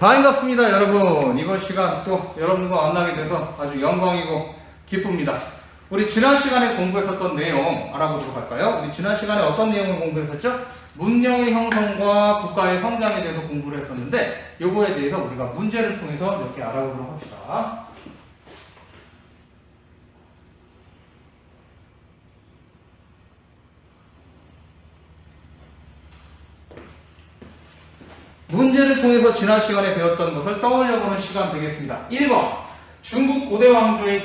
반갑습니다, 여러분. 이번 시간 또 여러분과 만나게 돼서 아주 영광이고 기쁩니다. 우리 지난 시간에 공부했었던 내용 알아보도록 할까요? 우리 지난 시간에 어떤 내용을 공부했었죠? 문명의 형성과 국가의 성장에 대해서 공부를 했었는데 요거에 대해서 우리가 문제를 통해서 몇 개 알아보도록 합시다. 문제를 통해서 지난 시간에 배웠던 것을 떠올려보는 시간 되겠습니다. 1번 중국 고대 왕조의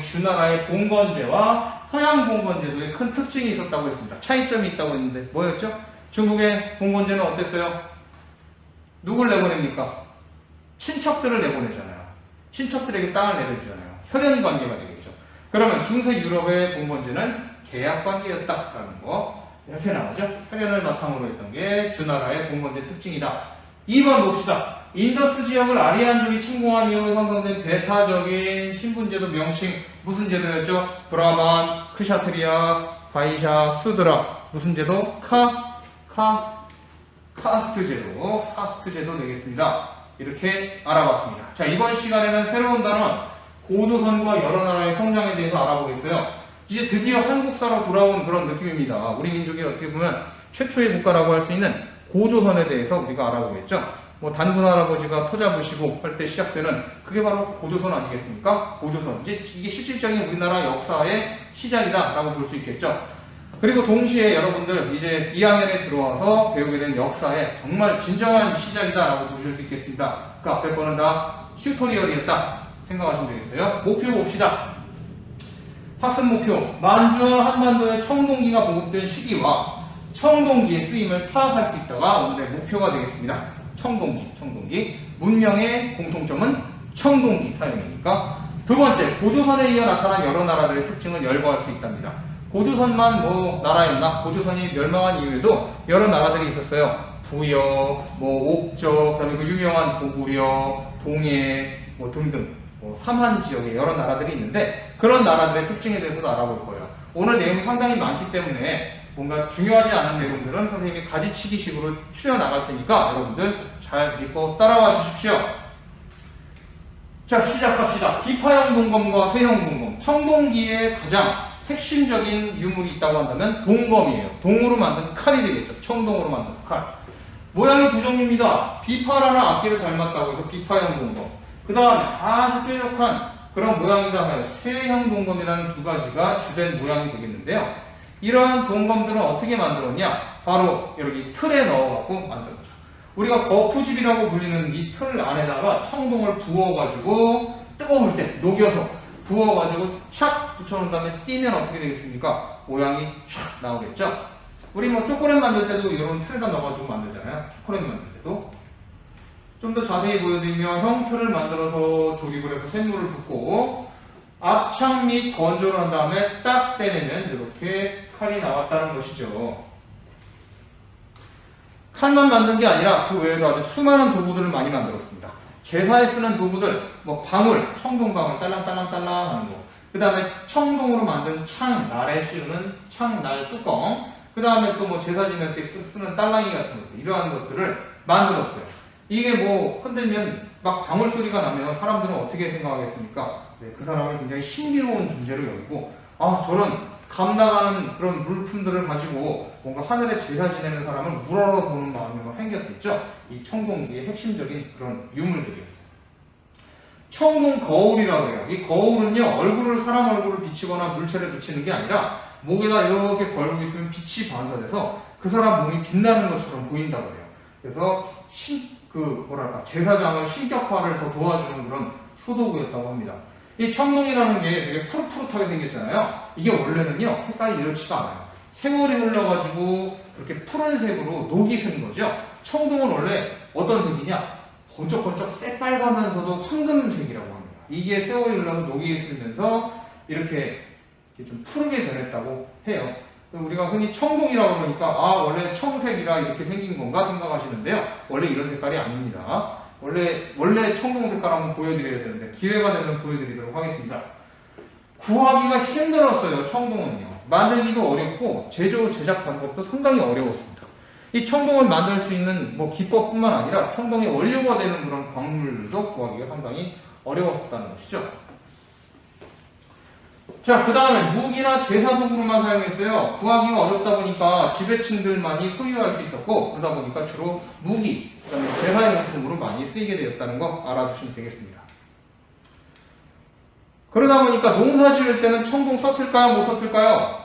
주나라의 봉건제와 서양 봉건제도에 큰 특징이 있었다고 했습니다. 차이점이 있다고 했는데 뭐였죠? 중국의 봉건제는 어땠어요? 누굴 내보냅니까? 친척들을 내보내잖아요. 친척들에게 땅을 내려주잖아요. 혈연관계가 되겠죠. 그러면 중세 유럽의 봉건제는 계약관계였다라는 거 이렇게 나오죠. 혈연을 바탕으로 했던 게 주나라의 봉건제 특징이다. 2번 봅시다. 인더스 지역을 아리안족이 침공한 이후로 형성된 배타적인 신분제도 명칭 무슨 제도였죠? 브라만, 크샤트리아, 바이샤, 수드라. 무슨 제도? 카스트 제도 되겠습니다. 이렇게 알아봤습니다. 자, 이번 시간에는 새로운 단어 고조선과 여러 나라의 성장에 대해서 알아보겠어요. 이제 드디어 한국사로 돌아온 그런 느낌입니다. 우리 민족이 어떻게 보면 최초의 국가라고 할 수 있는 고조선에 대해서 우리가 알아보겠죠. 뭐 단군 할아버지가 터잡으시고 할 때 시작되는 그게 바로 고조선 아니겠습니까? 고조선. 이게 실질적인 우리나라 역사의 시작이다라고 볼 수 있겠죠. 그리고 동시에 여러분들 이제 2학년에 들어와서 배우게 된 역사의 정말 진정한 시작이다라고 보실 수 있겠습니다. 그 앞에 거는 다 튜토리얼이었다 생각하시면 되겠어요. 목표 봅시다. 학습 목표, 만주와 한반도의 청동기가 보급된 시기와 청동기의 쓰임을 파악할 수 있다가 오늘의 목표가 되겠습니다. 청동기. 문명의 공통점은 청동기 사용이니까. 두 번째, 고조선에 이어 나타난 여러 나라들의 특징을 열거할 수 있답니다. 고조선만 나라였나? 고조선이 멸망한 이후에도 여러 나라들이 있었어요. 부여, 옥저, 그다음에 그 유명한 고구려, 동해, 등등. 삼한 지역에 여러 나라들이 있는데 그런 나라들의 특징에 대해서도 알아볼 거예요. 오늘 내용이 상당히 많기 때문에 뭔가 중요하지 않은 내용들은 선생님이 가지치기식으로 추려나갈 테니까 여러분들 잘 읽고 따라와 주십시오. 자, 시작합시다. 비파형 동검과 세형 동검. 청동기에 가장 핵심적인 유물이 있다고 한다면 동검이에요. 동으로 만든 칼이 되겠죠. 청동으로 만든 칼. 모양이 두 종류입니다. 비파라는 악기를 닮았다고 해서 비파형 동검. 그 다음에 아주 뾰족한 그런 모양이다 하여 쇠형 동검이라는 두 가지가 주된 모양이 되겠는데요. 이러한 동검들은 어떻게 만들었냐? 바로 여기 틀에 넣어갖고 만들었죠. 우리가 거푸집이라고 불리는 이 틀 안에다가 청동을 부어가지고 뜨거울 때 녹여서 부어가지고 착 붙여놓은 다음에 띄면 어떻게 되겠습니까? 모양이 촥 나오겠죠? 우리 초콜릿 만들 때도 이런 틀에다 넣어가지고 만들잖아요. 초콜릿 만들 때도. 좀 더 자세히 보여드리면 형틀을 만들어서 조립을 해서 샘물을 붓고 압착 및 건조를 한 다음에 딱 떼내면 이렇게 칼이 나왔다는 것이죠. 칼만 만든 게 아니라 그 외에도 아주 수많은 도구들을 많이 만들었습니다. 제사에 쓰는 도구들, 방울, 청동방울 딸랑딸랑딸랑 하는 거. 그 다음에 청동으로 만든 날에 씌우는 날 뚜껑. 그 다음에 또 제사 지낼 때 쓰는 딸랑이 같은 것들, 이러한 것들을 만들었어요. 이게 흔들면 막 방울 소리가 나면 사람들은 어떻게 생각하겠습니까? 네, 그 사람을 굉장히 신비로운 존재로 여기고, 저런 감 나가는 그런 물품들을 가지고 뭔가 하늘에 제사 지내는 사람을 우러러 보는 마음이 생겼겠죠? 이 청동기의 핵심적인 그런 유물들이었어요. 청동 거울이라고 해요. 이 거울은요, 사람 얼굴을 비치거나 물체를 비치는 게 아니라 목에다 이렇게 걸고 있으면 빛이 반사돼서 그 사람 몸이 빛나는 것처럼 보인다고 해요. 그래서 제사장을 신격화를 더 도와주는 그런 소도구였다고 합니다. 이 청동이라는 게 되게 푸릇푸릇하게 생겼잖아요. 이게 원래는요, 색깔이 이렇지가 않아요. 세월이 흘러가지고 그렇게 푸른색으로 녹이 쓴 거죠. 청동은 원래 어떤 색이냐? 번쩍번쩍 새빨가면서도 황금색이라고 합니다. 이게 세월이 흘러서 녹이 슬면서 이렇게 좀 푸르게 변했다고 해요. 우리가 흔히 청동이라고 그러니까 원래 청색이라 이렇게 생긴 건가 생각하시는데요. 원래 이런 색깔이 아닙니다. 원래 청동 색깔 한번 보여드려야 되는데 기회가 되면 보여드리도록 하겠습니다. 구하기가 힘들었어요. 청동은요. 만들기도 어렵고 제작 방법도 상당히 어려웠습니다. 이 청동을 만들 수 있는 뭐 기법뿐만 아니라 청동의 원료가 되는 그런 광물도 구하기가 상당히 어려웠었다는 것이죠. 자, 그 다음에 무기나 제사 도구로만 사용했어요. 구하기가 어렵다 보니까 지배층들만이 소유할 수 있었고, 그러다 보니까 주로 무기, 그 다음에 제사의 용품으로 많이 쓰이게 되었다는 거 알아두시면 되겠습니다. 그러다 보니까 농사 지을 때는 청동 썼을까요? 못 썼을까요?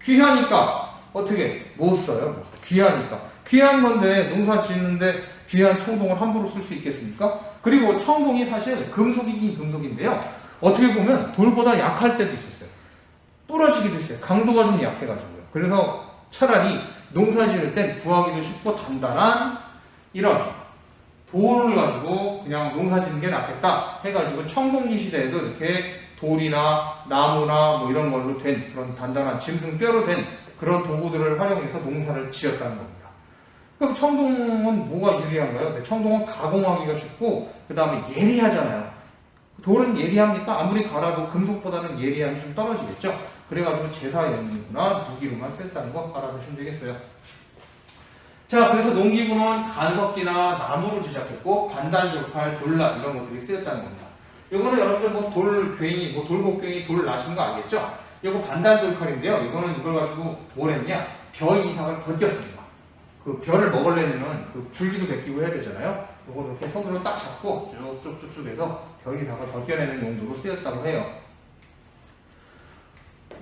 귀하니까 어떻게? 못 써요. 귀하니까. 귀한 건데 농사 짓는데 귀한 청동을 함부로 쓸 수 있겠습니까? 그리고 청동이 사실 금속이긴 금속인데요. 어떻게 보면 돌보다 약할 때도 있었어요. 부러지기도 있어요. 강도가 좀 약해가지고요. 그래서 차라리 농사 지을 땐 구하기도 쉽고 단단한 이런 돌을 가지고 그냥 농사 짓는 게 낫겠다 해가지고 청동기 시대에도 이렇게 돌이나 나무나 뭐 이런 걸로 된 그런 단단한 짐승 뼈로 된 그런 도구들을 활용해서 농사를 지었다는 겁니다. 그럼 청동은 뭐가 유리한가요? 네, 청동은 가공하기가 쉽고 그 다음에 예리하잖아요. 돌은 예리합니까? 아무리 갈아도 금속보다는 예리함이 좀 떨어지겠죠? 그래가지고 제사용이나 무기로만 쓰였다는 거 알아두시면 되겠어요. 자, 그래서 농기구는 간석기나 나무로 제작했고 반달, 돌칼, 돌라 이런 것들이 쓰였다는 겁니다. 이거는 여러분들 뭐 돌괭이, 뭐 돌곡괭이, 돌 나신 거 알겠죠? 이거 반달 돌칼인데요. 이거는 이걸 가지고 뭘 했냐? 벼 이상을 벗겼습니다. 그 벼를 먹으려면 그 줄기도 벗기고 해야 되잖아요. 이걸 이렇게 손으로 딱 잡고 쭉쭉쭉쭉 해서 벼 이상을 벗겨내는 용도로 쓰였다고 해요.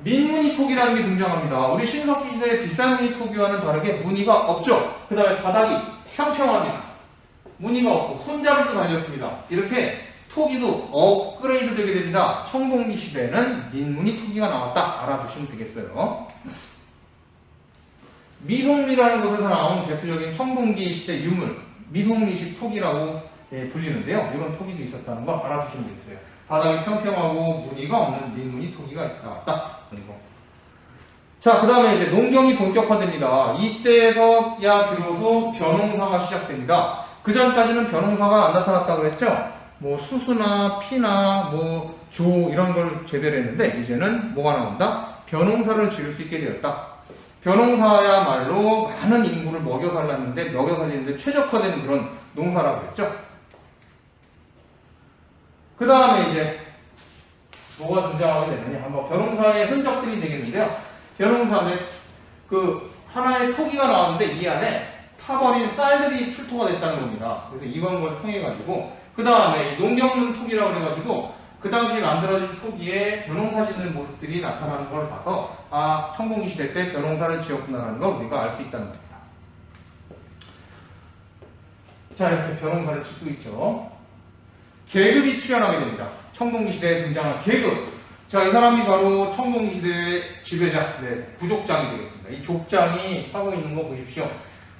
민무늬 토기라는 게 등장합니다. 우리 신석기 시대의 비싼 무늬 토기와는 다르게 무늬가 없죠. 그 다음에 바닥이 평평합니다. 무늬가 없고 손잡이도 달렸습니다. 이렇게 토기도 업그레이드 되게 됩니다. 청동기 시대에는 민무늬 토기가 나왔다 알아두시면 되겠어요. 미송리라는 곳에서 나온 대표적인 청동기 시대 유물 미송리식 토기라고 불리는데요. 이런 토기도 있었다는 거 알아두시면 되겠어요. 바닥이 평평하고 무늬가 없는 민무늬 토기가 나왔다. 자, 그 다음에 이제 농경이 본격화됩니다. 이때에서야 비로소 벼농사가 시작됩니다. 그 전까지는 벼농사가 안 나타났다고 그랬죠? 뭐 수수나 피나 뭐 조 이런 걸 재배를 했는데 이제는 뭐가 나온다? 벼농사를 지을 수 있게 되었다. 벼농사야말로 많은 인구를 먹여 살리는데 최적화된 그런 농사라고 했죠. 그 다음에 이제 뭐가 등장하게 되느냐 한번 벼농사의 흔적들이 되겠는데요. 벼농사는 그 하나의 토기가 나왔는데 이 안에 타버린 쌀들이 출토가 됐다는 겁니다. 그래서 이런 걸 통해 가지고 그 다음에 농경문 토기라고 그래가지고 그 당시에 만들어진 토기에 벼농사 짓는 모습들이 나타나는 걸 봐서 아, 청동기 시대 때 벼농사를 지었구나라는 걸 우리가 알 수 있다는 겁니다. 자, 이렇게 벼농사를 짓고 있죠. 계급이 출현하게 됩니다. 청동기 시대에 등장한 계급. 자, 이 사람이 바로 청동기 시대의 지배자, 부족장이 되겠습니다. 이 족장이 하고 있는 거 보십시오.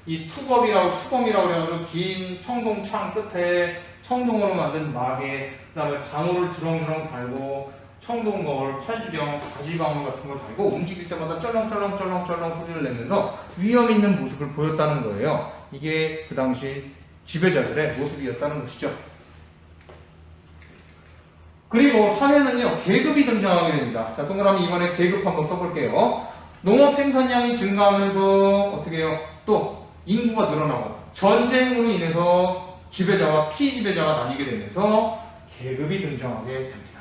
이 투검이라고 해가지고 긴 청동창 끝에 청동으로 만든 마개, 그 다음에 방울을 주렁주렁 달고 청동거울, 팔주경, 가지방울 같은 걸 달고 움직일 때마다 쩔렁쩔렁 소리를 내면서 위험 있는 모습을 보였다는 거예요. 이게 그 당시 지배자들의 모습이었다는 것이죠. 그리고 사회는요, 계급이 등장하게 됩니다. 자, 동그라미 이번에 계급 한번 써볼게요. 농업 생산량이 증가하면서 어떻게 해요? 또 인구가 늘어나고 전쟁으로 인해서 지배자와 피지배자가 나뉘게 되면서 계급이 등장하게 됩니다.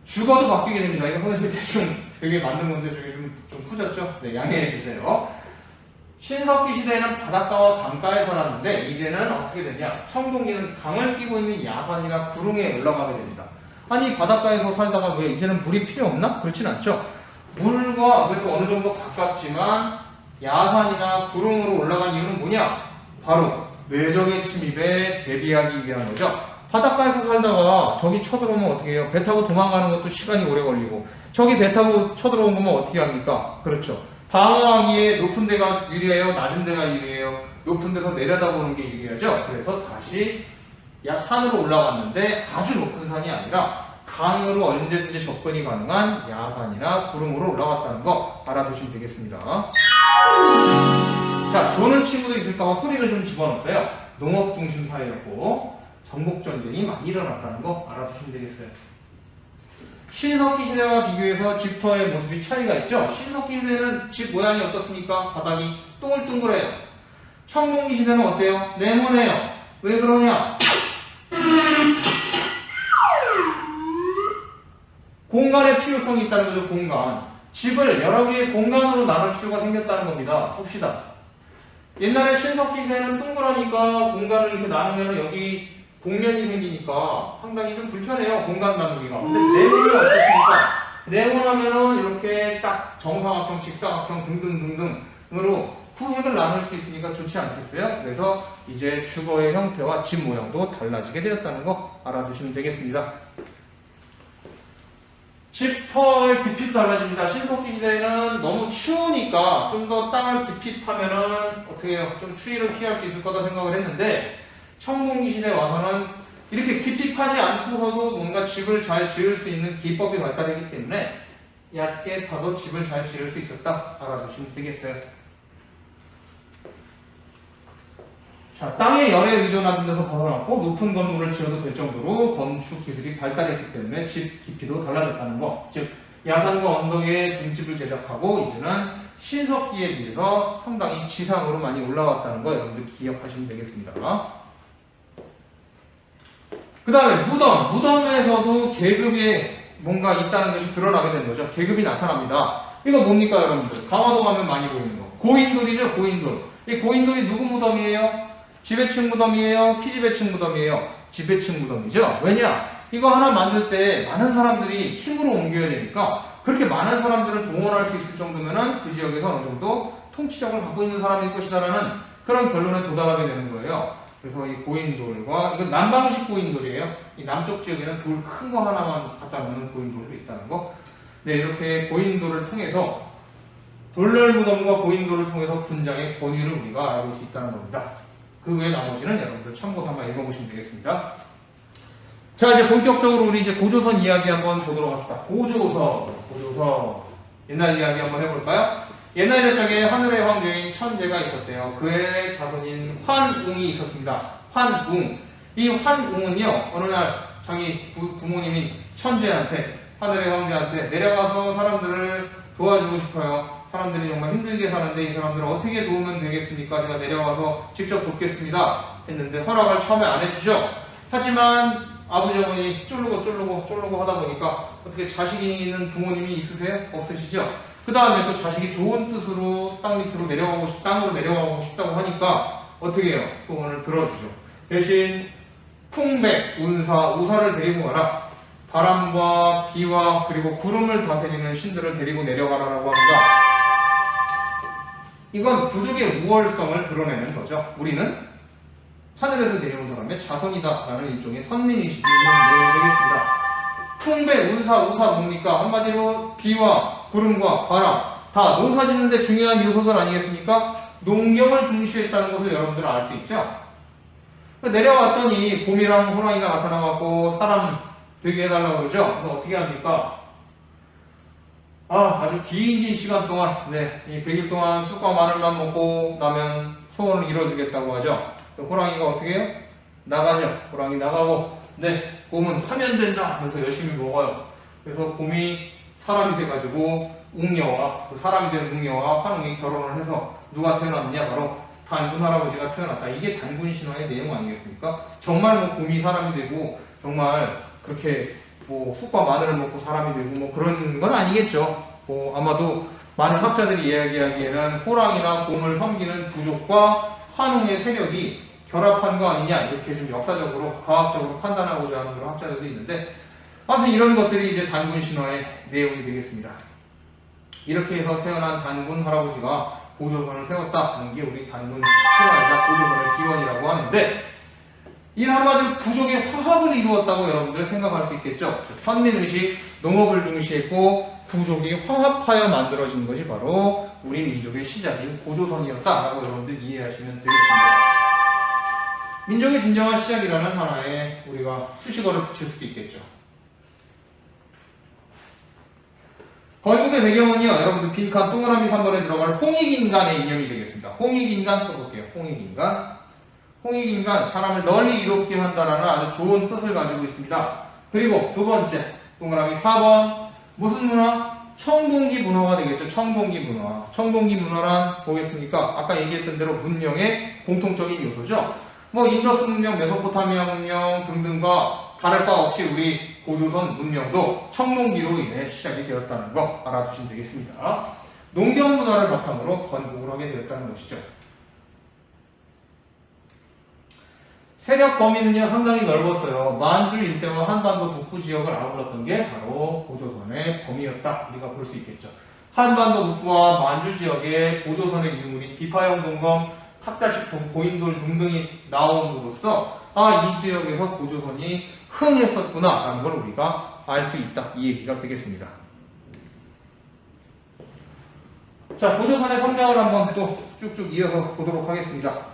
주거도 바뀌게 됩니다. 이거 선생님이 대충 되게 만든 건데 저게 좀 후졌죠? 네, 양해해 주세요. 신석기 시대에는 바닷가와 강가에 살았는데 이제는 어떻게 되냐? 청동기는 강을 끼고 있는 야산이나 구릉에 올라가게 됩니다. 아니 바닷가에서 살다가 왜 이제는 물이 필요 없나? 그렇진 않죠. 물과 그래도 어느 정도 가깝지만 야산이나 구릉으로 올라간 이유는 뭐냐? 바로 외적의 침입에 대비하기 위한 거죠. 바닷가에서 살다가 저기 쳐들어오면 어떻게 해요? 배 타고 도망가는 것도 시간이 오래 걸리고 저기 배 타고 쳐들어온 거면 어떻게 합니까? 그렇죠. 방어하기에 높은 데가 유리해요? 낮은 데가 유리해요? 높은 데서 내려다보는 게 유리하죠? 그래서 다시 산으로 올라갔는데 아주 높은 산이 아니라 강으로 언제든지 접근이 가능한 야산이나 구름으로 올라갔다는 거 알아두시면 되겠습니다. 자, 조는 친구도 있을까봐 소리를 좀 집어넣었어요. 농업 중심 사회였고 전국전쟁이 많이 일어났다는 거 알아두시면 되겠어요. 신석기 시대와 비교해서 집터의 모습이 차이가 있죠. 신석기 시대는 집 모양이 어떻습니까? 바닥이 동글동글해요. 청동기 시대는 어때요? 네모네요. 왜 그러냐? 공간의 필요성이 있다는 거죠. 공간. 집을 여러 개의 공간으로 나눌 필요가 생겼다는 겁니다. 봅시다. 옛날에 신석기 시대는 동그라니까 공간을 이렇게 나누면 여기 공면이 생기니까 상당히 좀 불편해요. 공간 나누기가. 근데 네모는 어떻습니까? 네모나면은 이렇게 딱 정사각형, 직사각형 등등등등으로 후획을 나눌 수 있으니까 좋지 않겠어요? 그래서 이제 주거의 형태와 집 모양도 달라지게 되었다는 거 알아두시면 되겠습니다. 집터의 깊이도 달라집니다. 신석기 시대에는 너무 추우니까 좀 더 땅을 깊이 파면은 어떻게 해요? 좀 추위를 피할 수 있을 거다 생각을 했는데 청동기 시대에 와서는 이렇게 깊이 파지 않고서도 뭔가 집을 잘 지을 수 있는 기법이 발달했기 때문에 얕게 파도 집을 잘 지을 수 있었다. 알아두시면 되겠어요. 자, 땅의 열에 의존하는 데서 벗어났고 높은 건물을 지어도 될 정도로 건축 기술이 발달했기 때문에 집 깊이도 달라졌다는 거. 즉 야산과 언덕에 등집을 제작하고 이제는 신석기에 비해서 상당히 지상으로 많이 올라왔다는 거 여러분들 기억하시면 되겠습니다. 그 다음에 무덤에서도 계급이 뭔가 있다는 것이 드러나게 된 거죠. 계급이 나타납니다. 이거 뭡니까 여러분들? 강화도 가면 많이 보이는 거. 고인돌이죠. 고인돌. 이 고인돌이 누구 무덤이에요? 지배층 무덤이에요? 피지배층 무덤이에요? 지배층 무덤이죠. 왜냐? 이거 하나 만들 때 많은 사람들이 힘으로 옮겨야 되니까 그렇게 많은 사람들을 동원할 수 있을 정도면은 그 지역에서 어느 정도 통치력을 갖고 있는 사람일 것이다라는 그런 결론에 도달하게 되는 거예요. 그래서 이 고인돌과, 이건 남방식 고인돌이에요. 이 남쪽 지역에는 돌 큰 거 하나만 갖다 놓는 고인돌도 있다는 거. 네, 이렇게 고인돌을 통해서 돌렬무덤과 고인돌을 통해서 군장의 권위를 우리가 알아볼 수 있다는 겁니다. 그 외 나머지는 여러분들 참고 삼아 읽어보시면 되겠습니다. 자, 이제 본격적으로 우리 이제 고조선 이야기 한번 보도록 합시다. 고조선. 옛날 이야기 한번 해볼까요? 옛날 저쪽에 하늘의 황제인 천재가 있었대요. 그의 자손인 환웅이 있었습니다. 환웅. 이 환웅은요, 어느 날 자기 부모님인 천재한테, 하늘의 황제한테 내려가서 사람들을 도와주고 싶어요. 사람들이 정말 힘들게 사는데 이 사람들을 어떻게 도우면 되겠습니까? 제가 내려가서 직접 돕겠습니다. 했는데 허락을 처음에 안 해주죠. 하지만 아버지 어머니 쫄르고 하다 보니까 어떻게 자식이 있는 부모님이 있으세요? 없으시죠? 그 다음에 또 자식이 좋은 뜻으로 땅으로 내려가고 싶다고 하니까 어떻게 해요? 소원을 들어주죠. 대신 풍백, 우사를 데리고 가라. 바람과 비와 그리고 구름을 다스리는 신들을 데리고 내려가라라고 합니다. 이건 부족의 우월성을 드러내는 거죠. 우리는 하늘에서 내려온 사람의 자손이다라는 일종의 선민의식이 되겠습니다. 풍백, 우사 뭡니까? 한마디로 비와 구름과 바람 다 농사 짓는데 중요한 요소들 아니겠습니까? 농경을 중시했다는 것을 여러분들은 알 수 있죠. 내려왔더니 곰이랑 호랑이가 나타나갖고 사람 되게 해달라고 그러죠. 그래서 어떻게 합니까? 아주 긴 시간 동안, 이 100일 동안 쑥과 마늘만 먹고 나면 소원을 이뤄주겠다고 하죠. 호랑이가 어떻게 해요? 나가죠. 호랑이 나가고, 곰은 하면 된다 하면서 열심히 먹어요. 그래서 곰이 사람이 돼가지고 사람이 된 웅녀와 환웅이 결혼을 해서 누가 태어났느냐? 바로 단군 할아버지가 태어났다. 이게 단군 신화의 내용 아니겠습니까? 정말 곰이 사람이 되고 정말 그렇게 쑥과 마늘을 먹고 사람이 되고 그런 건 아니겠죠. 아마도 많은 학자들이 이야기하기에는 호랑이나 곰을 섬기는 부족과 환웅의 세력이 결합한 거 아니냐 이렇게 좀 역사적으로 과학적으로 판단하고자 하는 그런 학자들도 있는데 아무튼 이런 것들이 이제 단군 신화의 내용이 되겠습니다. 이렇게 해서 태어난 단군 할아버지가 고조선을 세웠다는 게 우리 단군 신화이자 고조선의 기원이라고 하는데 이 한마디로 부족의 화합을 이루었다고 여러분들 생각할 수 있겠죠. 선민의식, 농업을 중시했고 부족이 화합하여 만들어진 것이 바로 우리 민족의 시작인 고조선이었다라고 여러분들 이해하시면 되겠습니다. 민족의 진정한 시작이라는 하나의 우리가 수식어를 붙일 수도 있겠죠. 건국의 배경은요, 여러분들 빈칸 동그라미 3번에 들어갈 홍익인간의 이념이 되겠습니다. 홍익인간 써볼게요. 홍익인간, 사람을 널리 이롭게 한다라는 아주 좋은 뜻을 가지고 있습니다. 그리고 두 번째, 동그라미 4번. 무슨 문화? 청동기 문화가 되겠죠. 청동기 문화. 청동기 문화란 뭐겠습니까? 아까 얘기했던 대로 문명의 공통적인 요소죠. 뭐 인더스 문명, 메소포타미아 문명 등등과 다를 바 없이 우리 고조선 문명도 청동기로 인해 시작이 되었다는 거 알아두시면 되겠습니다. 농경 문화를 바탕으로 건국을 하게 되었다는 것이죠. 세력 범위는요 상당히 넓었어요. 만주 일대와 한반도 북부 지역을 아울렀던 게 바로 고조선의 범위였다. 우리가 볼 수 있겠죠. 한반도 북부와 만주 지역에 고조선의 유물인 비파형 동검, 탁자식품, 고인돌 등등이 나옴으로써 이 지역에서 고조선이 흥했었구나라는 걸 우리가 알 수 있다. 이 얘기가 되겠습니다. 자, 고조선의 성장을 한번 또 쭉쭉 이어서 보도록 하겠습니다.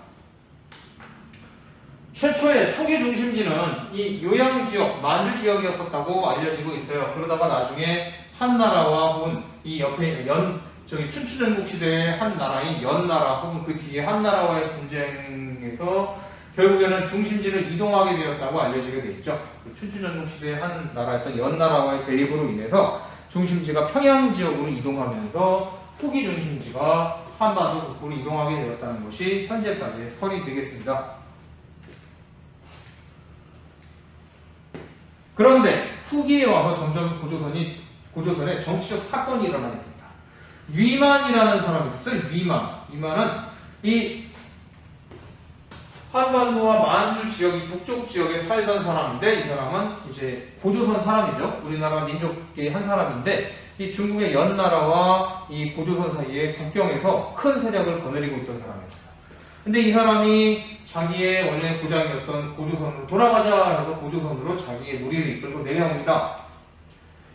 최초의 초기 중심지는 이 요양 지역, 만주 지역이었었다고 알려지고 있어요. 그러다가 나중에 한나라와 혹은 이 옆에 있는 춘추전국 시대의 한 나라인 연나라 혹은 그 뒤에 한나라와의 분쟁에서 결국에는 중심지를 이동하게 되었다고 알려지게 돼 있죠. 그 춘추전국 시대의 한 나라였던 연나라와의 대립으로 인해서 중심지가 평양 지역으로 이동하면서 후기 중심지가 한반도 북부로 이동하게 되었다는 것이 현재까지의 설이 되겠습니다. 그런데 후기에 와서 점점 고조선에 정치적 사건이 일어나게 됩니다. 위만이라는 사람이 있었어요. 위만은 이 한반도와 만주 지역이 북쪽 지역에 살던 사람인데 이 사람은 이제 고조선 사람이죠. 우리나라 민족계의 한 사람인데 이 중국의 연나라와 이 고조선 사이에 국경에서 큰 세력을 거느리고 있던 사람이었어요. 근데 이 사람이 자기의 원래 고장이었던 고조선으로 돌아가자 해서 고조선으로 자기의 무리를 이끌고 내려옵니다.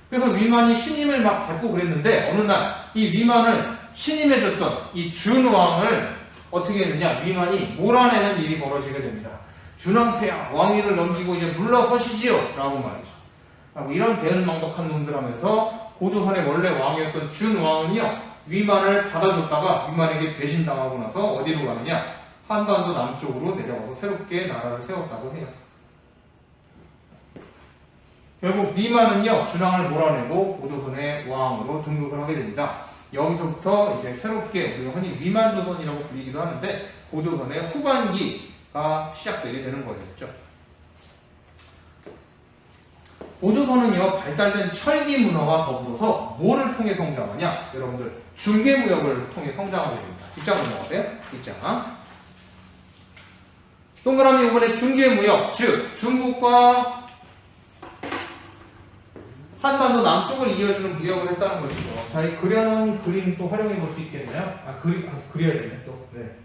그래서 위만이 신임을 막 받고 그랬는데 어느 날 이 위만을 신임해줬던 이 준왕을 어떻게 했느냐, 위만이 몰아내는 일이 벌어지게 됩니다. 준왕폐하, 왕위를 넘기고 이제 물러서시지요 라고 말이죠. 이런 배은망덕한 놈들 하면서 고조선의 원래 왕이었던 준왕은요 위만을 받아줬다가 위만에게 배신당하고 나서 어디로 가느냐, 한반도 남쪽으로 내려가서 새롭게 나라를 세웠다고 해요. 결국 위만은요 준왕을 몰아내고 고조선의 왕으로 등극을 하게 됩니다. 여기서부터 이제 새롭게 우리가 흔히 위만조선이라고 불리기도 하는데 고조선의 후반기가 시작되게 되는 거였죠. 고조선은요 발달된 철기 문화와 더불어서 뭐를 통해 성장하냐? 여러분들 중개무역을 통해 성장하게 됩니다. 뒷장 넘어가세요. 뒷장. 동그라미 이번에 중개무역, 즉 중국과 한반도 남쪽을 이어주는 무역을 했다는 것이죠. 자, 이 그려놓은 그림 또 활용해 볼 수 있겠나요? 그려야 되네, 또. 네.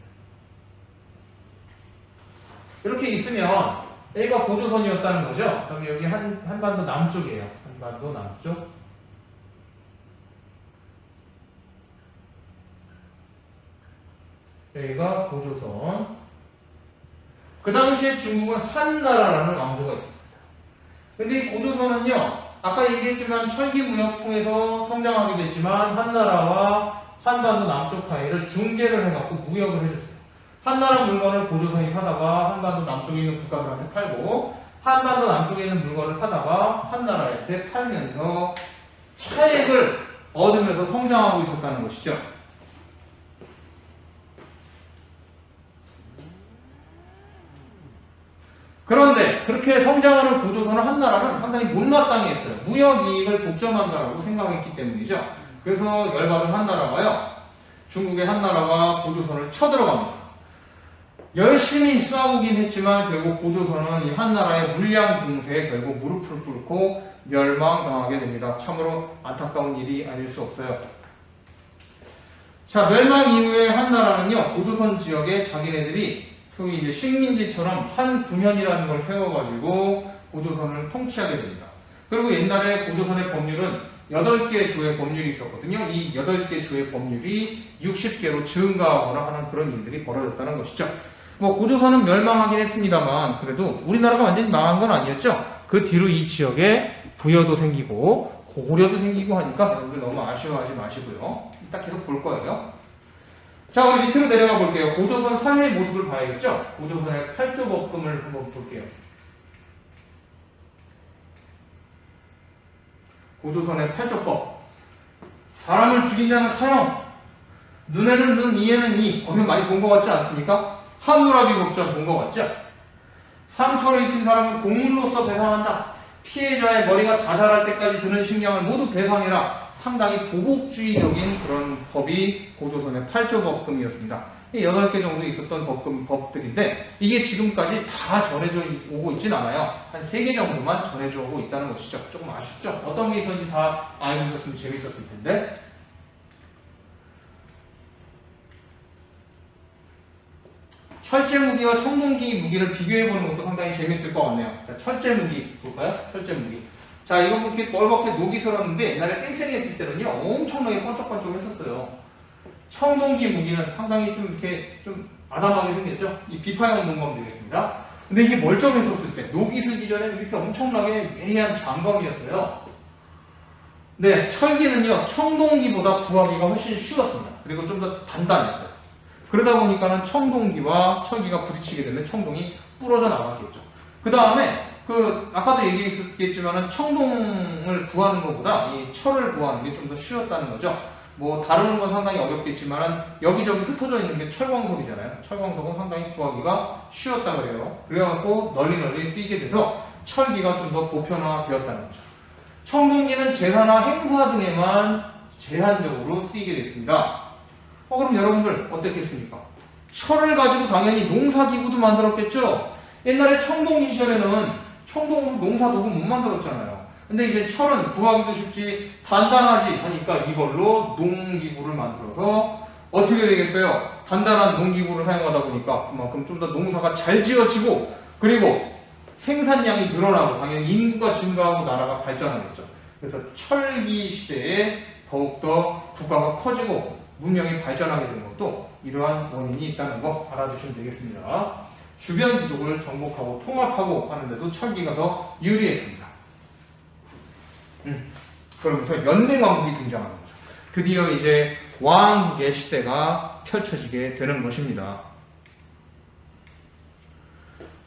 이렇게 있으면, A가 고조선이었다는 거죠? 그럼 여기 한반도 남쪽이에요. 한반도 남쪽. 여기가 고조선. 그 당시에 중국은 한나라라는 왕조가 있었습니다. 근데 이 고조선은요, 아까 얘기했지만 철기무역 통해서 성장하게 됐지만 한나라와 한반도 남쪽 사이를 중개를 해갖고 무역을 해줬어요. 한나라 물건을 고조선이 사다가 한반도 남쪽에 있는 국가들한테 팔고 한반도 남쪽에 있는 물건을 사다가 한나라한테 팔면서 차익을 얻으면서 성장하고 있었다는 것이죠. 그런데 그렇게 성장하는 고조선을 한나라는 상당히 못마땅해 했어요. 무역 이익을 독점한다라고 생각했기 때문이죠. 그래서 열받은 한나라가요, 중국의 한나라가 고조선을 쳐들어갑니다. 열심히 싸우긴 했지만 결국 고조선은 이 한나라의 물량 공세에 결국 무릎을 꿇고 멸망당하게 됩니다. 참으로 안타까운 일이 아닐 수 없어요. 자, 멸망 이후에 한나라는요, 고조선 지역에 자기네들이 소위 이제 식민지처럼 한 구면이라는 걸 세워가지고 고조선을 통치하게 됩니다. 그리고 옛날에 고조선의 법률은 8개 조의 법률이 있었거든요. 이 8개 조의 법률이 60개로 증가하거나 하는 그런 일들이 벌어졌다는 것이죠. 뭐 고조선은 멸망하긴 했습니다만 그래도 우리나라가 완전히 망한 건 아니었죠. 그 뒤로 이 지역에 부여도 생기고 고려도 생기고 하니까 여러분들 너무 아쉬워하지 마시고요. 이따 계속 볼 거예요. 자, 우리 밑으로 내려가 볼게요. 고조선 사회의 모습을 봐야겠죠? 고조선의 팔조법금을 한번 볼게요. 고조선의 8조법. 사람을 죽인 자는 사형. 눈에는 눈, 이에는 이. 어디서 많이 본 것 같지 않습니까? 하무라비 법전 본 것 같죠? 상처를 입힌 사람은 공물로서 배상한다. 피해자의 머리가 다 자랄 때까지 드는 식량을 모두 배상해라. 상당히 보복주의적인 그런 법이 고조선의 8조법금이었습니다. 8개 정도 있었던 법들인데 이게 지금까지 다 전해져 오고 있진 않아요. 한 3개 정도만 전해져 오고 있다는 것이죠. 조금 아쉽죠? 어떤 게 있었는지 다 알고 있었으면 재밌었을 텐데. 철제 무기와 청동기 무기를 비교해보는 것도 상당히 재밌을 것 같네요. 자, 철제 무기 볼까요? 철제 무기. 자, 이건 이렇게 뻘겋게 녹이 슬었는데 옛날에 쌩쌩이 했을 때는요 엄청나게 번쩍번쩍 했었어요. 청동기 무기는 상당히 좀 이렇게 좀 아담하게 생겼죠? 이 비파형 농검 되겠습니다. 근데 이게 멀쩡했었을 때, 녹이 슬기 전에 이렇게 엄청나게 예리한 장검이었어요. 네, 철기는요, 청동기보다 구하기가 훨씬 쉬웠습니다. 그리고 좀 더 단단했어요. 그러다 보니까는 청동기와 철기가 부딪히게 되면 청동이 부러져 나갔겠죠. 그 다음에, 아까도 얘기했겠지만은 청동을 구하는 것보다 이 철을 구하는 게 좀 더 쉬웠다는 거죠. 뭐 다루는 건 상당히 어렵겠지만 여기저기 흩어져 있는 게 철광석이잖아요. 철광석은 상당히 구하기가 쉬웠다 그래요. 그래갖고 널리 쓰이게 돼서 철기가 좀 더 보편화되었다는 거죠. 청동기는 제사나 행사 등에만 제한적으로 쓰이게 됐습니다. 그럼 여러분들 어떻겠습니까? 철을 가지고 당연히 농사기구도 만들었겠죠? 옛날에 청동기 시절에는 청동으로 농사도구 못 만들었잖아요. 근데 이제 철은 구하기도 쉽지 단단하지 하니까 이걸로 농기구를 만들어서 어떻게 되겠어요? 단단한 농기구를 사용하다 보니까 그만큼 좀 더 농사가 잘 지어지고 그리고 생산량이 늘어나고 당연히 인구가 증가하고 나라가 발전하겠죠. 그래서 철기 시대에 더욱더 국가가 커지고 문명이 발전하게 된 것도 이러한 원인이 있다는 거 알아두시면 되겠습니다. 주변 부족을 정복하고 통합하고 하는데도 철기가 더 유리했습니다. 그러면서 연맹왕국이 등장하는 거죠. 드디어 이제 왕국의 시대가 펼쳐지게 되는 것입니다.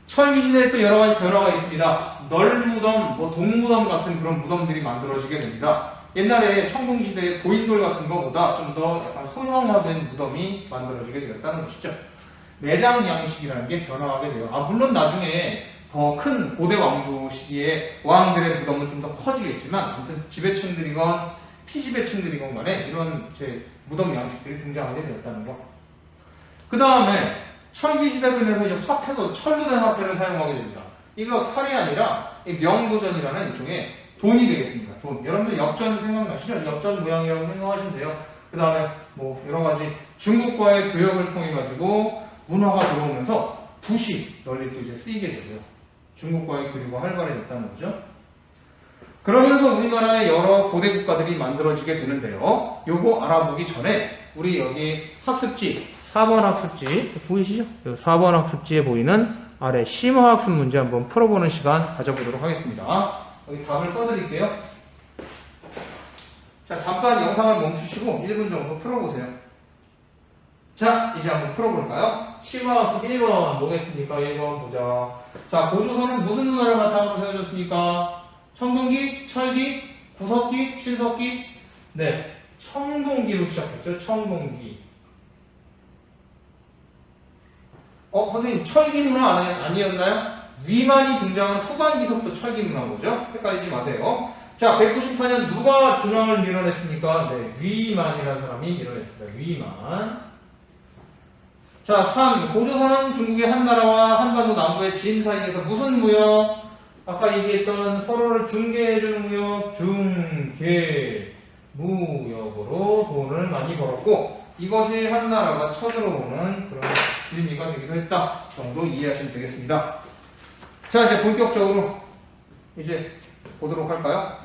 철기 시대에 또 여러 가지 변화가 있습니다. 널무덤, 동무덤 같은 그런 무덤들이 만들어지게 됩니다. 옛날에 청동기 시대에 고인돌 같은 것보다 좀 더 약간 소형화된 무덤이 만들어지게 되었다는 것이죠. 매장 양식이라는 게 변화하게 돼요. 물론 나중에 더 큰 고대 왕조 시기에 왕들의 무덤은 좀 더 커지겠지만 아무튼 지배층들이건 피지배층들이건 간에 이런 무덤 양식들이 등장하게 되었다는 거. 그 다음에 철기 시대로 인해서 이제 화폐도 철로 된 화폐를 사용하게 됩니다. 이거 칼이 아니라 명도전이라는 일종의 돈이 되겠습니다. 돈. 여러분들 엽전 생각나시죠? 엽전 모양이라고 생각하시면 돼요. 그 다음에 여러 가지 중국과의 교역을 통해 가지고 문화가 들어오면서 붓이 널리 또 이제 쓰이게 되고요. 중국과의 교류가 활발해졌다는 거죠. 그러면서 우리나라의 여러 고대 국가들이 만들어지게 되는데요. 요거 알아보기 전에 우리 여기 학습지 4번 학습지 보이시죠? 4번 학습지에 보이는 아래 심화학습 문제 한번 풀어보는 시간 가져보도록 하겠습니다. 여기 답을 써드릴게요. 자, 잠깐 영상을 멈추시고 1분 정도 풀어보세요. 자, 이제 한번 풀어볼까요? 심화학습 1번 뭐겠습니까? 1번 보자. 자, 고조선은 무슨 문화를 바탕으로 세워졌습니까? 청동기, 철기, 구석기, 신석기? 네, 청동기로 시작했죠. 청동기. 선생님, 철기 문화 아니었나요? 위만이 등장한 후반기서부터 철기 문화인 거죠? 헷갈리지 마세요. 자, 194년 누가 중앙을 밀어냈습니까? 네, 위만이라는 사람이 밀어냈습니다. 위만. 자, 3. 고조선은 중국의 한나라와 한반도 남부의 진 사이에서 무슨 무역? 아까 얘기했던 서로를 중개해주는 무역, 중개무역으로 돈을 많이 벌었고 이것이 한나라가 쳐들어오는 그런 기준이가 되기도 했다 정도 이해하시면 되겠습니다. 자, 이제 본격적으로 이제 보도록 할까요?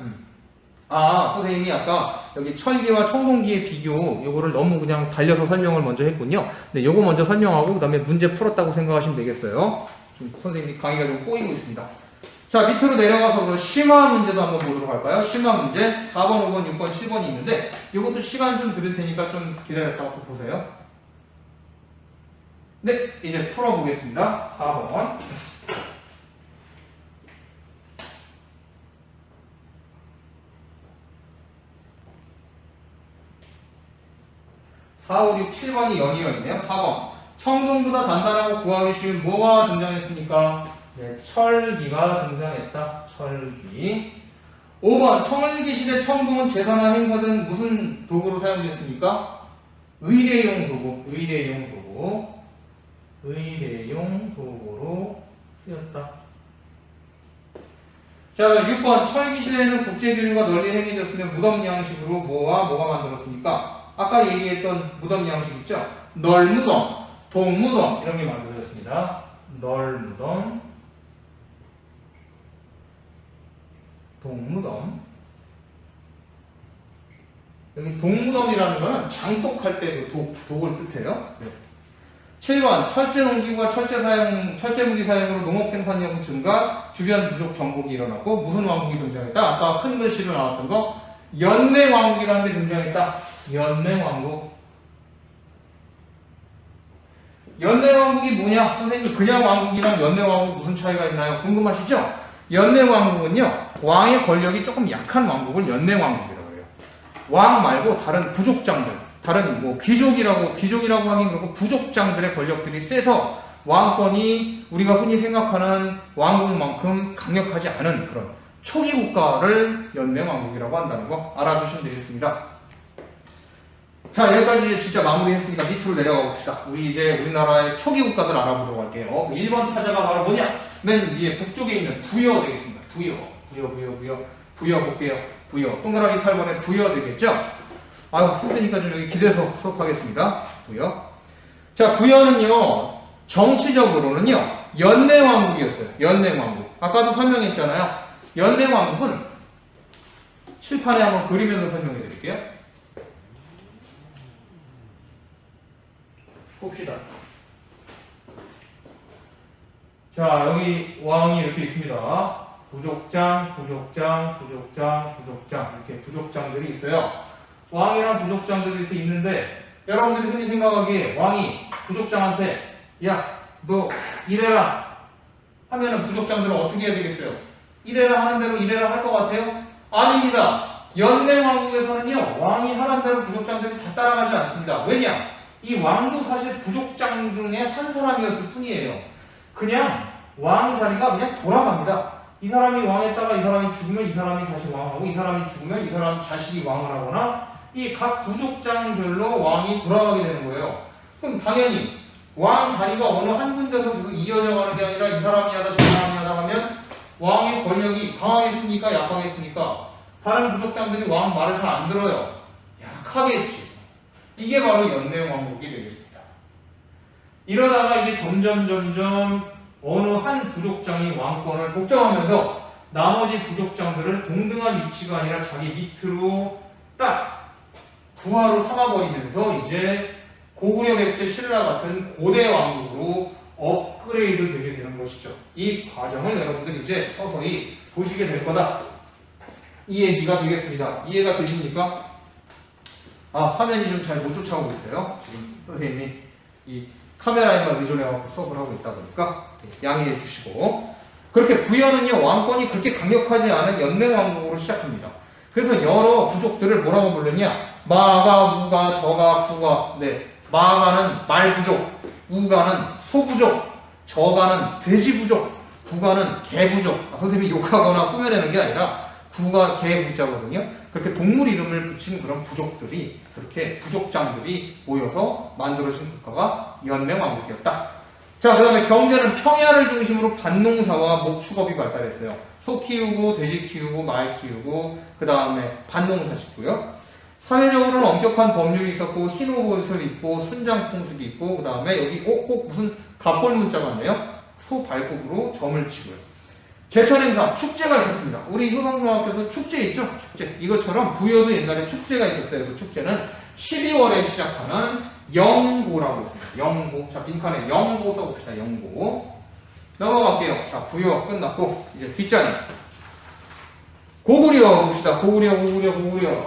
선생님이 아까 여기 철기와 청동기의 비교 요거를 너무 그냥 달려서 설명을 먼저 했군요. 네, 요거 먼저 설명하고 그 다음에 문제 풀었다고 생각하시면 되겠어요. 지금 선생님이 강의가 좀 꼬이고 있습니다. 자, 밑으로 내려가서 그럼 심화 문제도 한번 보도록 할까요? 심화 문제 4번, 5번, 6번, 7번이 있는데 이것도 시간 좀 드릴 테니까 좀 기다렸다가 또 보세요. 네, 이제 풀어보겠습니다. 4번. 4, 5, 6, 7번이 연이어있네요. 4번. 청동보다 단단하고 구하기 쉬운 뭐가 등장했습니까? 네, 철기가 등장했다. 철기. 5번. 청일기시대 청동은 제사나 행사 등 무슨 도구로 사용됐습니까? 의례용 도구. 의례용 도구. 의례용 도구로 쓰였다. 자, 6번. 철기시대에는 국제교류가 널리 행해졌으며 무덤 양식으로 뭐와 뭐가 만들었습니까? 아까 얘기했던 무덤 양식 있죠? 널무덤, 동무덤 이런 게 만들어졌습니다. 널무덤, 동무덤. 여기 동무덤이라는 거는 장독할 때 그 독을 뜻해요. 네. 7번. 철제 농기구와 철제 무기 사용으로 농업 생산량 증가, 주변 부족 정복이 일어났고 무슨 왕국이 등장했다? 아까 큰 글씨로 나왔던 거 연맹왕국이라는 게 등장했다. 연맹왕국. 연맹왕국이 뭐냐? 선생님 그냥 왕국이랑 연맹왕국 무슨 차이가 있나요? 궁금하시죠? 연맹왕국은요 왕의 권력이 조금 약한 왕국을 연맹왕국이라고 해요. 왕 말고 다른 부족장들, 다른 뭐 귀족이라고 하긴 그렇고 부족장들의 권력들이 세서 왕권이 우리가 흔히 생각하는 왕국만큼 강력하지 않은 그런 초기 국가를 연맹왕국이라고 한다는 거 알아두시면 되겠습니다. 자, 여기까지 진짜 마무리했으니까 밑으로 내려가 봅시다. 우리 이제 우리나라의 초기 국가들 알아보도록 할게요. 1번 타자가 바로 뭐냐? 맨 위에 북쪽에 있는 부여 되겠습니다. 부여 볼게요. 부여. 동그라미 8번에 부여 되겠죠? 아유, 힘드니까 좀 여기 기대서 수업하겠습니다. 부여. 자, 부여는요, 정치적으로는요, 연맹왕국이었어요. 연맹왕국. 아까도 설명했잖아요. 연맹왕국은 칠판에 한번 그리면서 설명해 드릴게요. 봅시다. 자, 여기 왕이 이렇게 있습니다. 부족장, 이렇게 부족장들이 있어요. 왕이랑 부족장들이 이렇게 있는데, 여러분들이 흔히 생각하기에 왕이 부족장한테, 야, 너 이래라 하면은 부족장들은 어떻게 해야 되겠어요? 이래라 하는 대로 이래라 할 것 같아요? 아닙니다. 연맹왕국에서는요, 왕이 하는 대로 부족장들이 다 따라가지 않습니다. 왜냐? 이 왕도 사실 부족장 중에 한 사람이었을 뿐이에요. 그냥 왕 자리가 그냥 돌아갑니다. 이 사람이 왕했다가 이 사람이 죽으면 이 사람이 다시 왕하고, 이 사람이 죽으면 이 사람 자식이 왕을 하거나, 이 각 부족장별로 왕이 돌아가게 되는 거예요. 그럼 당연히 왕 자리가 어느 한 군데서 계속 이어져 가는 게 아니라 이 사람이 하다 저 사람이 하다 하면 왕의 권력이 강하겠습니까? 약하겠습니까? 다른 부족장들이 왕 말을 잘 안 들어요. 약하겠지. 이게 바로 연맹왕국이 되겠습니다. 이러다가 이게 점점 어느 한 부족장이 왕권을 독점하면서 나머지 부족장들을 동등한 위치가 아니라 자기 밑으로 딱 부하로 삼아버리면서 이제 고구려, 백제, 신라 같은 고대 왕국으로 업그레이드 되게 되는 것이죠. 이 과정을 여러분들 이제 서서히 보시게 될 거다. 이 얘기가 되겠습니다. 이해가 되십니까? 아, 화면이 좀 잘 못 쫓아오고 있어요. 지금 선생님이 이 카메라에만 의존해서 수업을 하고 있다 보니까 양해해 주시고. 그렇게 부여는요, 왕권이 그렇게 강력하지 않은 연맹왕국으로 시작합니다. 그래서 여러 부족들을 뭐라고 부르냐? 마가, 우가, 저가, 부가. 네. 마가는 말부족, 우가는 소부족, 저가는 돼지부족, 부가는 개부족. 선생님이 욕하거나 꾸며내는 게 아니라 구가 개부자거든요. 그렇게 동물 이름을 붙인 그런 부족들이, 그렇게 부족장들이 모여서 만들어진 국가가 연맹왕국이었다. 자, 그 다음에 경제는 평야를 중심으로 밭농사와 목축업이 발달했어요. 소 키우고, 돼지 키우고, 말 키우고, 그 다음에 밭농사 짓고요. 사회적으로는 엄격한 법률이 있었고, 흰 옷을 입고, 순장 풍습이 있고, 그 다음에 여기 꼭 무슨 갑골 문자 같네요. 소 발굽으로 점을 치고요. 제철 행사, 축제가 있었습니다. 우리 효성중학교도 축제 있죠? 축제. 이것처럼 부여도 옛날에 축제가 있었어요. 그 축제는 12월에 시작하는 영고라고 있습니다. 영고. 자, 빈칸에 영고 써봅시다. 영고. 넘어갈게요. 자, 부여 끝났고, 이제 뒷자리. 고구려 봅시다. 고구려.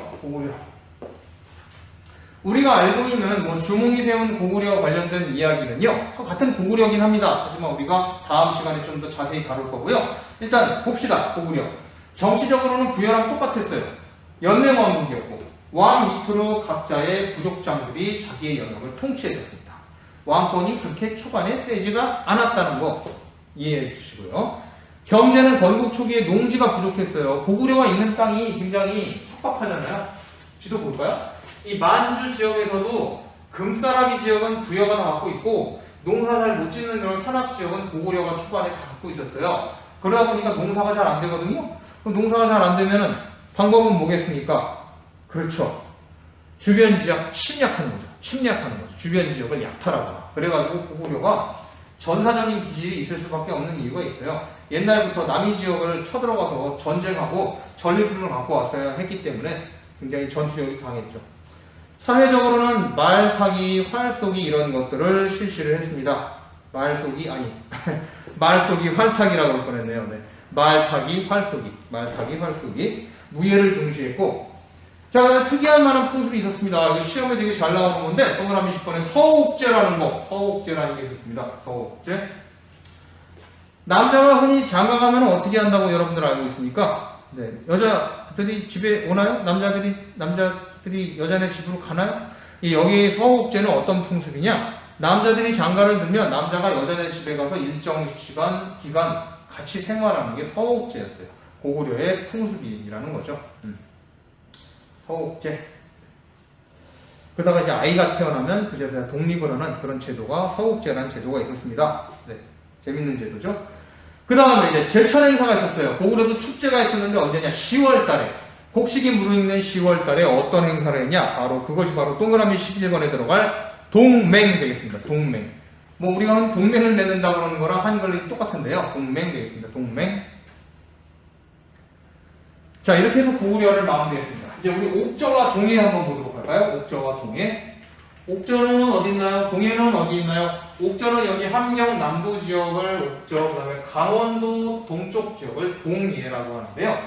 우리가 알고 있는 뭐 주몽이 세운 고구려 관련된 이야기는요, 같은 고구려긴 합니다. 하지만 우리가 다음 시간에 좀 더 자세히 다룰 거고요. 일단 봅시다. 고구려. 정치적으로는 부여랑 똑같았어요. 연맹왕국이었고, 왕 밑으로 각자의 부족장들이 자기의 영역을 통치했었습니다. 왕권이 그렇게 초반에 세지가 않았다는 거 이해해 주시고요. 경제는 건국 초기에 농지가 부족했어요. 고구려가 있는 땅이 굉장히 척박하잖아요. 지도 볼까요? 이 만주 지역에서도 금싸라기 지역은 부여가 다 갖고 있고 농사 잘 못 짓는 그런 산악 지역은 고구려가 초반에 다 갖고 있었어요. 그러다 보니까 농사가 잘 안 되거든요. 그럼 농사가 잘 안 되면은 방법은 뭐겠습니까? 그렇죠. 주변 지역 침략하는 거죠. 침략하는 거죠. 주변 지역을 약탈하거나. 그래가지고 고구려가 전사적인 기질이 있을 수밖에 없는 이유가 있어요. 옛날부터 남이 지역을 쳐들어가서 전쟁하고 전리품을 갖고 왔어야 했기 때문에 굉장히 전투력이 강했죠. 사회적으로는 말 타기, 활 쏘기 이런 것들을 실시를 했습니다. 말 쏘기 아니 말 쏘기, 활 타기라고 할 뻔했네요. 네. 말 타기, 활 쏘기, 말 타기, 활 쏘기 무예를 중시했고 자, 그다음에 특이한 만한 풍습이 있었습니다. 이거 시험에 되게 잘 나오는 건데 동그라미 10번에 서옥제라는 거, 서옥제라는 게 있었습니다. 서옥제. 남자가 흔히 장가가면 어떻게 한다고 여러분들 알고 있습니까? 네, 여자들이 집에 오나요? 남자들이 여자네 집으로 가나요? 여기 서옥제는 어떤 풍습이냐? 남자들이 장가를 들면 남자가 여자네 집에 가서 일정 시간, 기간 같이 생활하는 게 서옥제였어요. 고구려의 풍습이라는 거죠. 서옥제. 그러다가 이제 아이가 태어나면 그제서야 독립을 하는 그런 제도가 서옥제라는 제도가 있었습니다. 네, 재밌는 제도죠. 그 다음에 이제 제천 행사가 있었어요. 고구려도 축제가 있었는데 언제냐? 10월 달에. 곡식이 무르익는 10월 달에 어떤 행사를 했냐? 바로 그것이 바로 동그라미 11번에 들어갈 동맹 되겠습니다. 동맹. 뭐 우리가 동맹을 맺는다 그러는 거랑 한글이 똑같은데요. 동맹 되겠습니다. 동맹. 자, 이렇게 해서 고구려를 마무리했습니다. 이제 우리 옥저와 동해 한번 보도록 할까요? 옥저와 동해. 옥저는 어디 있나요? 동해는 어디 있나요? 옥저는 여기 함경 남부 지역을 옥저, 그 다음에 강원도 동쪽 지역을 동해라고 하는데요.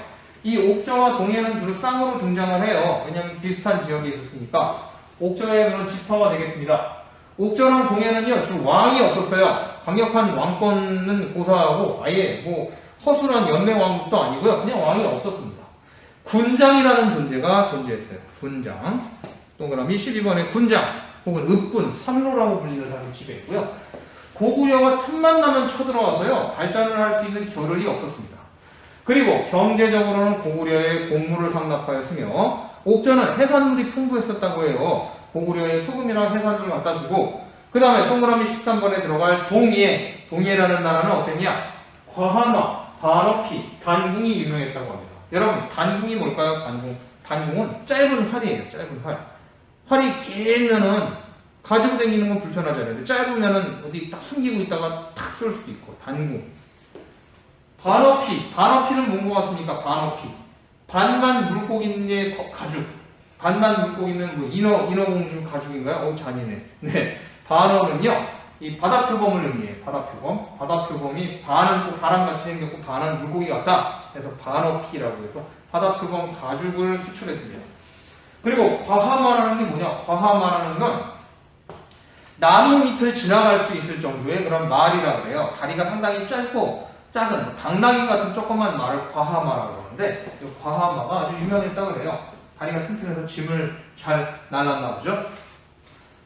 이 옥저와 동해는 주로 쌍으로 등장을 해요. 왜냐하면 비슷한 지역에 있었으니까. 옥저의 그런 집터가 되겠습니다. 옥저랑 동해는요, 주로 왕이 없었어요. 강력한 왕권은 고사하고 아예 뭐 허술한 연맹왕국도 아니고요. 그냥 왕이 없었습니다. 군장이라는 존재가 존재했어요. 군장. 동그라미 12번에 군장 혹은 읍군, 삼로라고 불리는 사람이 집에 있고요. 고구려가 틈만 나면 쳐들어와서요. 발전을 할 수 있는 겨를이 없었습니다. 그리고 경제적으로는 고구려의 곡물을 상납하였으며 옥저는 해산물이 풍부했었다고 해요. 고구려의 소금이랑 해산물을 갖다 주고 그 다음에 동그라미 13번에 들어갈 동해. 동해라는 나라는 어땠냐? 과하마, 반어피, 단궁이 유명했다고 합니다. 여러분, 단궁이 뭘까요? 단궁. 단궁은 짧은 활이에요. 짧은 활. 활이 길면은 가지고 다니는 건 불편하잖아요. 짧으면은 어디 딱 숨기고 있다가 탁 쏠 수도 있고. 단궁. 반어피. 반어피는 뭔 것 같습니까? 반어피. 반만 물고기의 가죽. 반만 물고기 있는 뭐 인어공주 가죽인가요? 잔인해. 네. 반어는요, 이 바다표범을 의미해요. 바다표범. 바다표범이 반은 꼭 사람같이 생겼고 반은 물고기 같다. 그래서 반어피라고 해서 바다표범 가죽을 수출했습니다. 그리고 과하마라는 게 뭐냐? 과하마라는 건 나무 밑을 지나갈 수 있을 정도의 그런 말이라고 그래요. 다리가 상당히 짧고 작은 당나귀 같은 조그만 말을 과하마라고 하는데 이 과하마가 아주 유명했다고 그래요. 다리가 튼튼해서 짐을 잘 날랐나 보죠.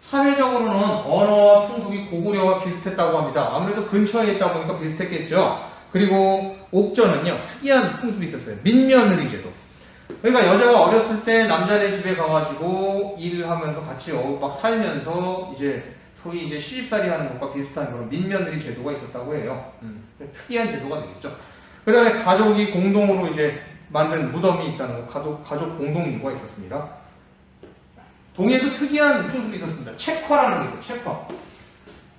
사회적으로는 언어와 풍속이 고구려와 비슷했다고 합니다. 아무래도 근처에 있다 보니까 비슷했겠죠. 그리고 옥저는요, 특이한 풍습이 있었어요. 민며느리 제도. 그러니까 여자가 어렸을 때 남자네 집에 가가지고 일을 하면서 같이 막 살면서 이제 소위 이제 시집살이 하는 것과 비슷한 그런 민며느리 제도가 있었다고 해요. 특이한 제도가 되겠죠. 그 다음에 가족이 공동으로 이제 만든 무덤이 있다는 거, 가족 공동유가 있었습니다. 동해도 특이한 풍습이 있었습니다. 책화라는 게 있어요. 책화.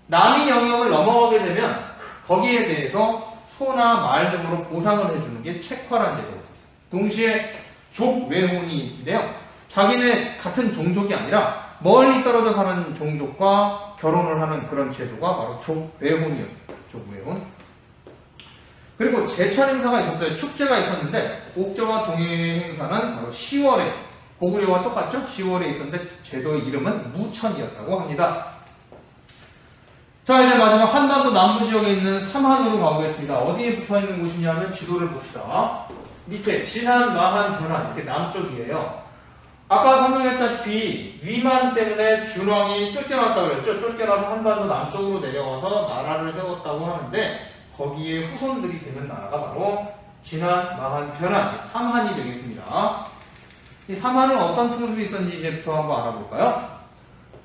남이 영역을 넘어가게 되면 거기에 대해서 소나 말 등으로 보상을 해주는 게 책화라는 제도가 있어요. 동시에 족외혼인데요. 자기네 같은 종족이 아니라 멀리 떨어져 사는 종족과 결혼을 하는 그런 제도가 바로 족외혼이었어요. 족외혼. 그리고 제천 행사가 있었어요. 축제가 있었는데 옥저와 동해 행사는 바로 10월에 고구려와 똑같죠? 10월에 있었는데 제도의 이름은 무천이었다고 합니다. 자, 이제 마지막 한반도 남부 지역에 있는 삼한으로 가보겠습니다. 어디에 붙어있는 곳이냐면 지도를 봅시다. 밑에 진안, 마한, 견안 이렇게 남쪽이에요. 아까 설명했다시피 위만 때문에 준왕이 쫓겨났다고 그랬죠. 쫓겨나서 한반도 남쪽으로 내려가서 나라를 세웠다고 하는데 거기에 후손들이 되는 나라가 바로 진한, 마한, 변한 3한이 되겠습니다. 이 3한은 어떤 풍습이 있었는지 이제부터 한번 알아볼까요?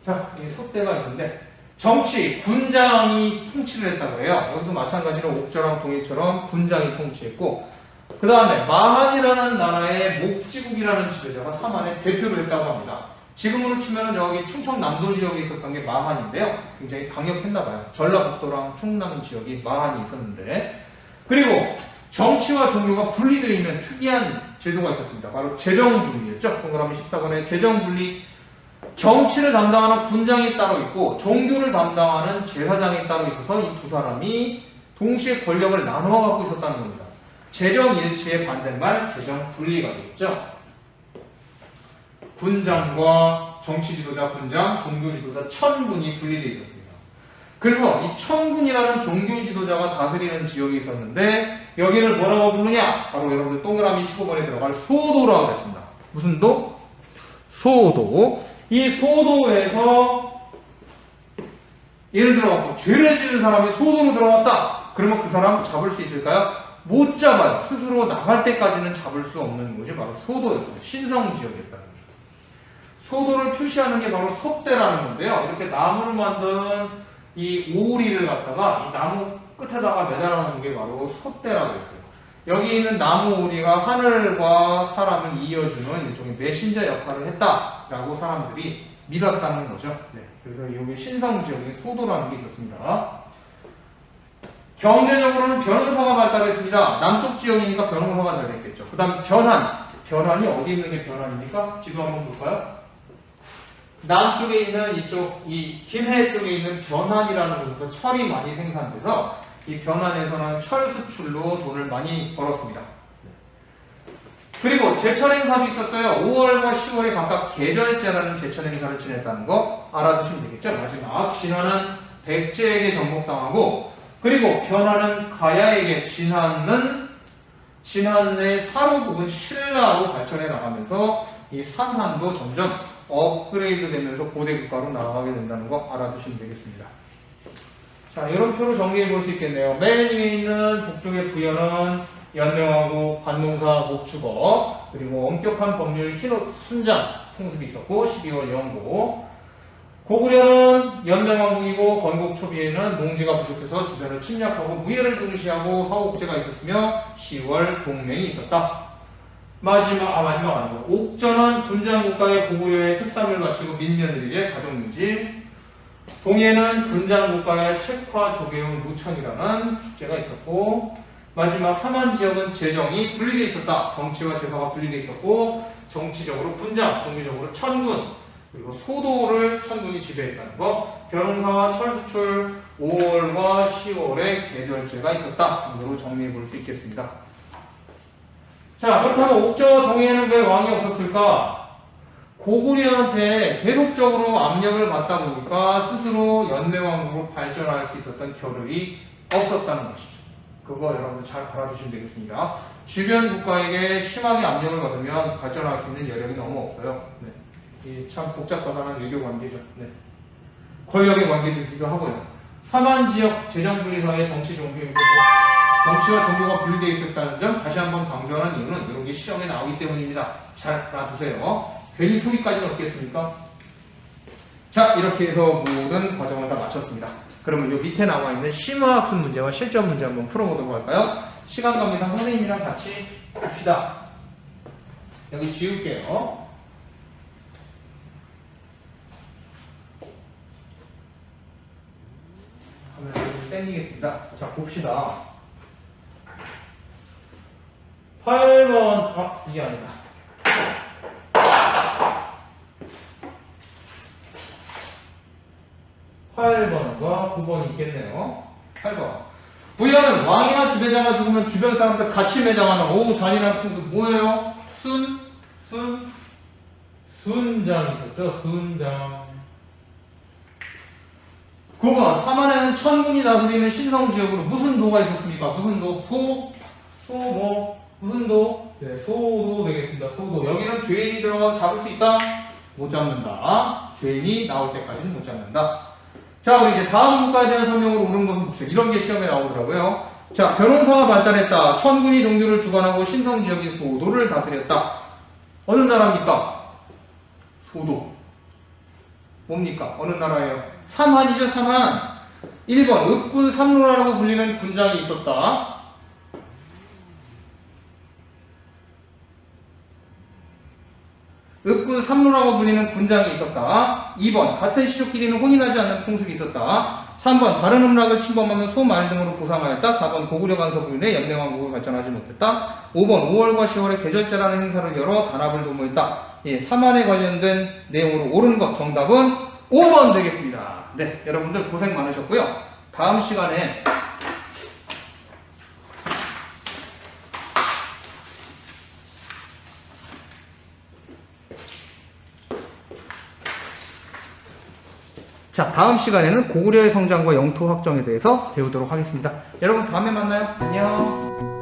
자, 이 소대가 있는데 정치, 군장이 통치를 했다고 해요. 여기도 마찬가지로 옥저랑 동해처럼 군장이 통치했고 그 다음에 마한이라는 나라의 목지국이라는 지도자가 3한의 대표를 했다고 합니다. 지금으로 치면 여기 충청남도 지역에 있었던 게 마한인데요. 굉장히 강력했나봐요. 전라북도랑 충남 지역이 마한이 있었는데 그리고 정치와 종교가 분리되어 있는 특이한 제도가 있었습니다. 바로 재정분리였죠. 동그라미 14번에 재정분리. 정치를 담당하는 군장이 따로 있고 종교를 담당하는 제사장이 따로 있어서 이 두 사람이 동시에 권력을 나누어 갖고 있었다는 겁니다. 재정일치의 반대말 재정분리가 되겠죠. 군장과 정치지도자 군장, 종교지도자 천군이 분리되어 있었습니다. 그래서 이 천군이라는 종교지도자가 다스리는 지역이 있었는데 여기를 뭐라고 부르냐? 바로 여러분들 동그라미 15번에 들어갈 소도라고 했습니다. 무슨 도? 소도. 이 소도에서 예를 들어 죄를 지은 사람이 소도로 들어갔다. 그러면 그 사람 잡을 수 있을까요? 못 잡아요. 스스로 나갈 때까지는 잡을 수 없는 곳이 바로 소도였어요. 신성 지역이었다는 거죠. 소도를 표시하는 게 바로 솥대라는 건데요. 이렇게 나무로 만든 이 오리를 갖다가 이 나무 끝에다가 매달아놓은 게 바로 솥대라고 했어요. 여기 있는 나무 오리가 하늘과 사람을 이어주는 일종의 메신저 역할을 했다라고 사람들이 믿었다는 거죠. 네. 그래서 여기 신성 지역에 소도라는 게 있었습니다. 경제적으로는 변호사가 발달했습니다. 남쪽 지역이니까 변호사가 잘 됐겠죠. 그 다음 변한. 변한이 어디 있는 게 변한입니까? 지도 한번 볼까요? 남쪽에 있는 이쪽, 이 김해 쪽에 있는 변한이라는 곳에서 철이 많이 생산돼서 이 변한에서는 철 수출로 돈을 많이 벌었습니다. 그리고 제철 행사도 있었어요. 5월과 10월에 각각 계절제라는 제철 행사를 지냈다는 거 알아두시면 되겠죠. 마지막 진화는 백제에게 정복당하고 그리고 변화는 가야에게 진화는 진화의 사로국은 신라로 발전해 나가면서 이 삼한도 점점 업그레이드 되면서 고대 국가로 나아가게 된다는 거 알아두시면 되겠습니다. 자, 이런 표로 정리해 볼 수 있겠네요. 맨 위에 있는 북쪽의 부여는 연명하고 관농사 목축업 그리고 엄격한 법률 흰옷 순장 풍습이 있었고 12월 영고 고구려는 연명왕국이고 건국 초기에는 농지가 부족해서 주변을 침략하고 무예를 중시하고 서옥제가 있었으며 10월 동맹이 있었다. 마지막 아니고 옥저는 군장국가의 고구려의 특산을 갖추고 민면의제 가족문지 동해는 군장국가의 책화 조계훈 무천이라는 축제가 있었고 마지막 삼한 지역은 재정이 분리되어 있었다. 정치와 제사가 분리되어 있었고 정치적으로 군장, 종교적으로 천군 그리고 소도를 천군이 지배했다는 거 변호사와 철수출 5월과 10월에 계절제가 있었다. 정도로 정리해 볼 수 있겠습니다. 자, 그렇다면 옥저 동해에는 왜 왕이 없었을까? 고구려한테 계속적으로 압력을 받다 보니까 스스로 연맹왕국으로 발전할 수 있었던 겨를이 없었다는 것이죠. 그거 여러분들 잘 알아두시면 되겠습니다. 주변 국가에게 심하게 압력을 받으면 발전할 수 있는 여력이 너무 없어요. 네. 참 복잡하다는 외교 관계죠. 네. 권력의 관계이기도 하고요. 삼한 지역 재정분리사의 정치 종교이고 정치와 종교가 분리되어 있었다는 점 다시 한번 강조하는 이유는 이런 게 시험에 나오기 때문입니다. 잘 알아두세요. 괜히 소리까지는 없겠습니까? 자, 이렇게 해서 모든 과정을 다 마쳤습니다. 그러면 이 밑에 나와 있는 심화학습 문제와 실전 문제 한번 풀어보도록 할까요? 시간 관계상 선생님이랑 같이 봅시다. 여기 지울게요. 카메라 좀 땡기겠습니다. 자, 봅시다. 8번, 이게 아니다. 8번과 9번이 있겠네요. 8번. 부여는 왕이나 지배자가 죽으면 주변 사람들 같이 매장하는 오후 잔인한 풍습 뭐예요? 순장이 있었죠. 순장. 9번. 삼한에는 천군이 다스리는 신성지역으로 무슨 도가 있었습니까? 무슨 도? 무슨 도? 네, 소도 되겠습니다. 소도. 여기는 죄인이 들어가서 잡을 수 있다? 못 잡는다. 죄인이 나올 때까지는 못 잡는다. 자, 우리 이제 다음 국가에 대한 설명으로 옳은 것은 뭡니까? 이런 게 시험에 나오더라고요. 자, 변호사가 발달했다. 천군이 종주를 주관하고 신성지역인 소도를 다스렸다. 어느 나라입니까? 소도. 뭡니까? 어느 나라예요? 삼한이죠, 삼한. 1번, 읍군 삼루라고 불리는 군장이 있었다. 읍군 삼루라고 불리는 군장이 있었다. 2번, 같은 시족끼리는 혼인하지 않는 풍습이 있었다. 3번, 다른 음락을 침범하면 소, 말 등으로 보상하였다. 4번, 고구려 간서 부인의 연맹왕국을 발전하지 못했다. 5번, 5월과 10월에 계절제라는 행사를 열어 단합을 도모했다. 예, 삼한에 관련된 내용으로 옳은 것 정답은 5번 되겠습니다. 네, 여러분들 고생 많으셨고요. 다음 시간에 다음 시간에는 고구려의 성장과 영토 확정에 대해서 배우도록 하겠습니다. 여러분 다음에 만나요. 안녕.